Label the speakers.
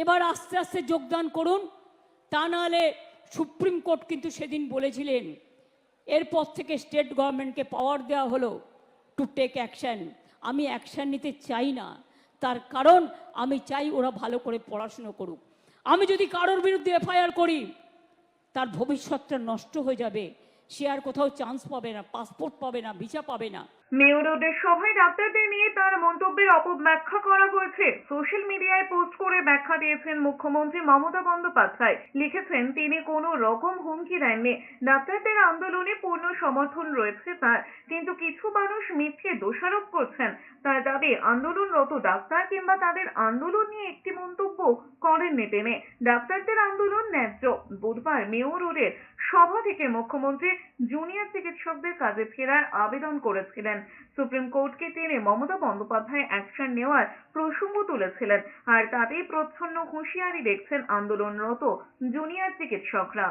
Speaker 1: এবার আস্তে আস্তে যোগদান করুন, তা নাহলে সুপ্রিম কোর্ট কিন্তু সেদিন বলেছিলেন এরপর থেকে স্টেট গভর্নমেন্টকে পাওয়ার দেওয়া হলো টু টেক অ্যাকশন। আমি অ্যাকশন নিতে চাই না, তার কারণ আমি চাই ওরা ভালো করে পড়াশুনো করুক। আমি যদি কারোর বিরুদ্ধে এফআইআর করি তার ভবিষ্যৎটা নষ্ট হয়ে যাবে, সে আর কোথাও চান্স পাবে না, পাসপোর্ট পাবে না, ভিসা পাবে না।
Speaker 2: মেয়র রোডের সভায় ডাক্তারদের নিয়ে তার মন্তব্যের অপব্যাখ্যা করা হয়েছে। সোশ্যাল মিডিয়ায় পোস্ট করে ব্যাখ্যা দিয়েছেন মুখ্যমন্ত্রী মমতা বন্দ্যোপাধ্যায়। লিখেছেন তিনি কোনো রকম হুমকি দেননি, ডাক্তারদের আন্দোলনে পূর্ণ সমর্থন রয়েছে তার। কিন্তু কিছু মানুষ মিথ্যে দোষারোপ করছেন। তার দাবি আন্দোলনরত ডাক্তার কিংবা তাদের আন্দোলন নিয়ে একটি মন্তব্য করেননি তিনি। ডাক্তারদের আন্দোলন ন্যায্য। বুধবার মেয়র রোডের সভা থেকে মুখ্যমন্ত্রী জুনিয়র চিকিৎসকদের কাজে ফেরার আবেদন করেছিলেন। সুপ্রিম কোর্টকে টেনে মমতা বন্দ্যোপাধ্যায় অ্যাকশন নেওয়ার প্রসঙ্গ তুলেছিলেন, আর তাতেই প্রচ্ছন্ন হুঁশিয়ারি দেখছেন আন্দোলনরত জুনিয়র চিকিৎসকরা।